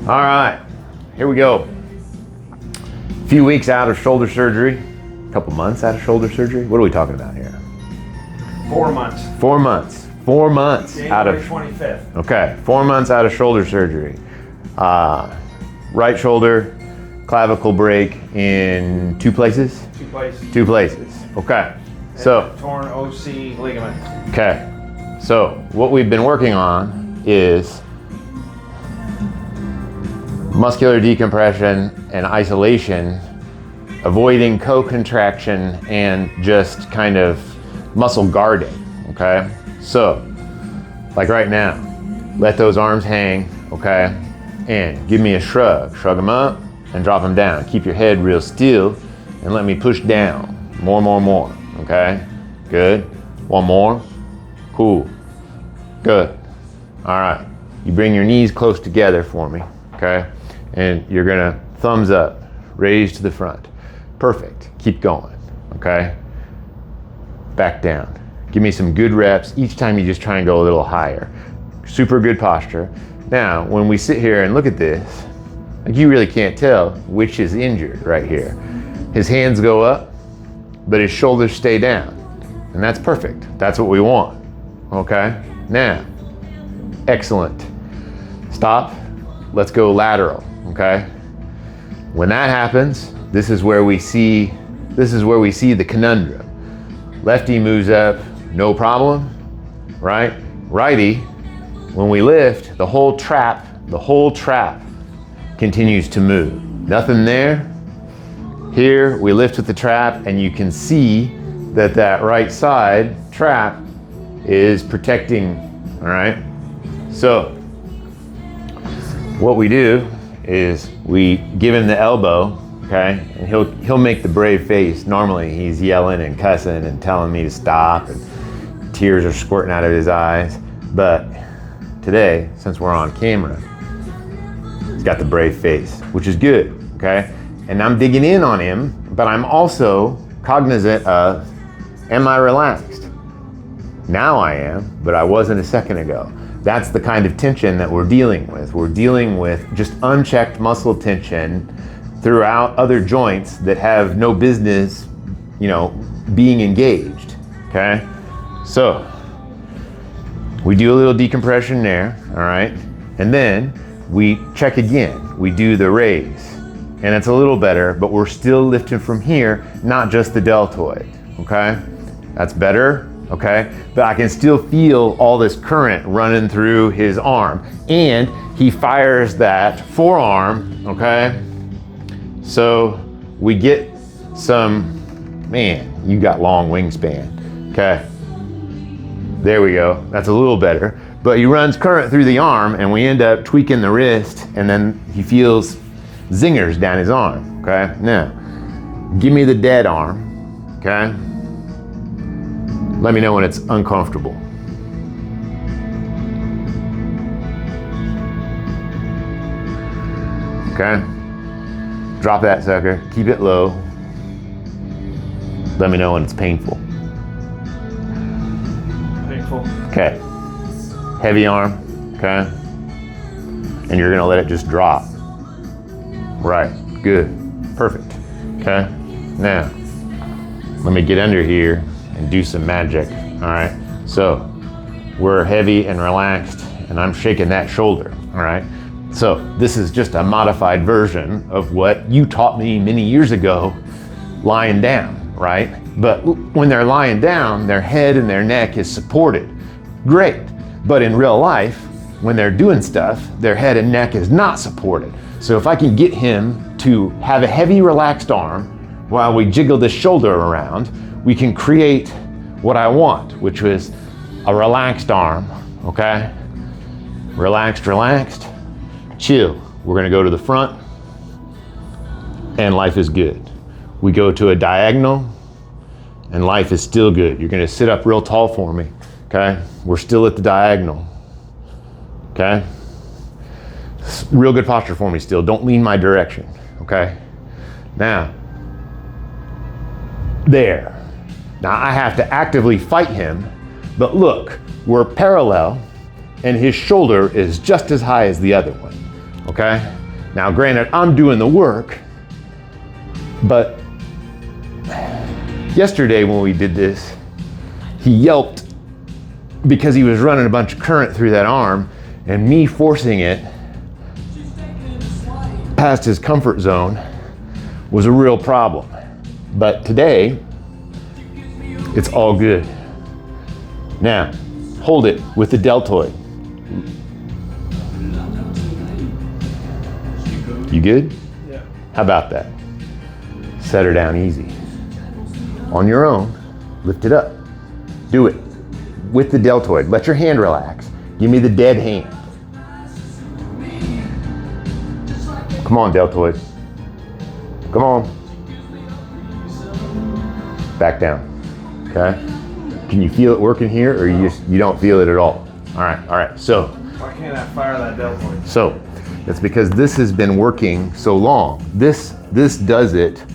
All right, here we go. A few weeks out of shoulder surgery, a couple months out of shoulder surgery. What are we talking about here? 4 months. 4 months. 4 months out of. January 25th. Okay, 4 months out of shoulder surgery. Right shoulder, clavicle break in 2 places? 2 places. 2 places. Okay. And So. torn OC ligament. Okay. So what we've been working on is muscular decompression and isolation, avoiding co-contraction and just kind of muscle guarding, okay? So, like right now, let those arms hang, okay? And give me a shrug. Shrug them up and drop them down. Keep your head real still and let me push down. More, okay? Good. One more. Cool. Good. All right. You bring your knees close together for me, okay? And you're gonna thumbs up, raise to the front. Perfect. Keep going, okay? Back down. Give me some good reps. Each time you just try and go a little higher. Super good posture. Now, when we sit here and look at this, like you really can't tell which is injured right here. His hands go up, but his shoulders stay down. And that's perfect. That's what we want, okay? Now, excellent. Stop. Let's go lateral, okay? When that happens, this is where we see the conundrum. Lefty moves up, no problem, right? Righty, when we lift, the whole trap continues to move. Nothing there. Here, we lift with the trap and you can see that right side trap is protecting, all right? So, what we do is we give him the elbow, okay? And he'll make the brave face. Normally he's yelling and cussing and telling me to stop and tears are squirting out of his eyes. But today, since we're on camera, he's got the brave face, which is good, okay? And I'm digging in on him, but I'm also cognizant of, am I relaxed? Now I am, but I wasn't a second ago. That's the kind of tension that we're dealing with. We're dealing with just unchecked muscle tension throughout other joints that have no business, being engaged, okay? So, we do a little decompression there, all right? And then we check again. We do the raise. And it's a little better, but we're still lifting from here, not just the deltoid, okay? That's better. Okay, but I can still feel all this current running through his arm, and he fires that forearm, okay? So we get some, man, you got long wingspan, okay? There we go, that's a little better, but he runs current through the arm and we end up tweaking the wrist and then he feels zingers down his arm, okay? Now, give me the dead arm, okay? Let me know when it's uncomfortable. Okay? Drop that sucker, keep it low. Let me know when it's painful. Painful. Okay. Heavy arm, okay? And you're gonna let it just drop. Right, good, perfect, okay? Now, let me get under here and do some magic, all right? So, we're heavy and relaxed, and I'm shaking that shoulder, all right? So, this is just a modified version of what you taught me many years ago, lying down, right? But when they're lying down, their head and their neck is supported. Great, but in real life, when they're doing stuff, their head and neck is not supported. So if I can get him to have a heavy, relaxed arm while we jiggle the shoulder around, we can create what I want, which was a relaxed arm, okay? Relaxed, chill. We're gonna go to the front, and life is good. We go to a diagonal, and life is still good. You're gonna sit up real tall for me, okay? We're still at the diagonal, okay? Real good posture for me still. Don't lean my direction, okay? Now, there. Now I have to actively fight him, but look, we're parallel and his shoulder is just as high as the other one. okay? Now, granted, I'm doing the work, but yesterday when we did this, he yelped because he was running a bunch of current through that arm, and me forcing it past his comfort zone was a real problem. But today, it's all good. Now, hold it with the deltoid. You good? Yeah. How about that? Set her down easy. On your own, lift it up. Do it with the deltoid. Let your hand relax. Give me the dead hand. Come on, deltoid. Come on. Back down. Okay? Can you feel it working here, or you don't feel it at all? All right. So Why can't I fire that deltoid? So it's because this has been working so long. This does it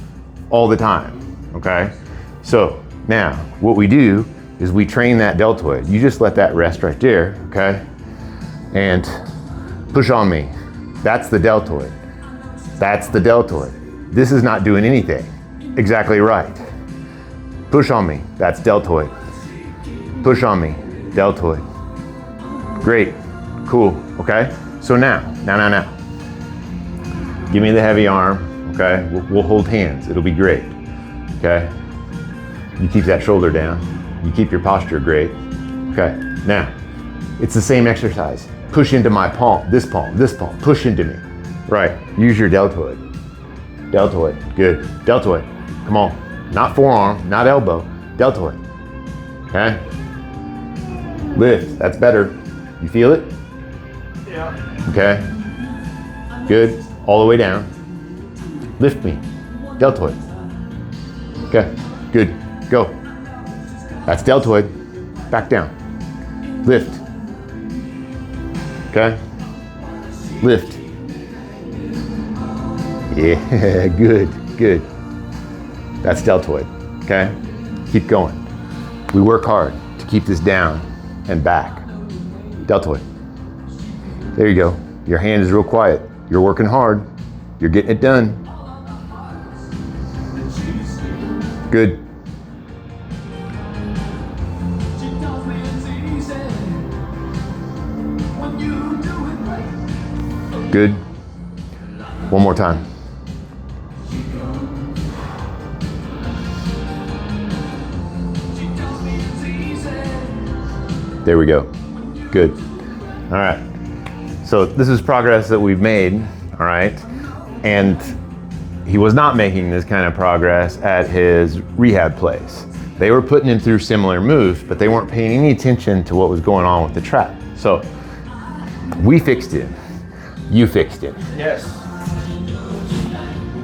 all the time, okay? So now what we do is we train that deltoid. You just let that rest right there, okay? And push on me. That's the deltoid. That's the deltoid. This is not doing anything. Exactly right. Push on me. That's deltoid. Push on me. Deltoid. Great. Cool. Okay? So now. Give me the heavy arm. Okay? We'll hold hands. It'll be great. Okay? You keep that shoulder down. You keep your posture great. Okay? Now, it's the same exercise. Push into my palm. This palm. Push into me. Right. Use your deltoid. Deltoid. Good. Deltoid. Come on. Not forearm. Not elbow. Deltoid. Okay? Lift. That's better. You feel it? Yeah. Okay. Good. All the way down. Lift me. Deltoid. Okay. Good. Go. That's deltoid. Back down. Lift. Okay. Lift. Yeah. Good. That's deltoid. Okay. Keep going. We work hard to keep this down and back. Deltoid. There you go. Your hand is real quiet. You're working hard. You're getting it done. Good. Good. One more time. There we go. Good. All right. So this is progress that we've made, all right? And he was not making this kind of progress at his rehab place. They were putting him through similar moves, but they weren't paying any attention to what was going on with the trap. So we fixed it. You fixed it. Yes.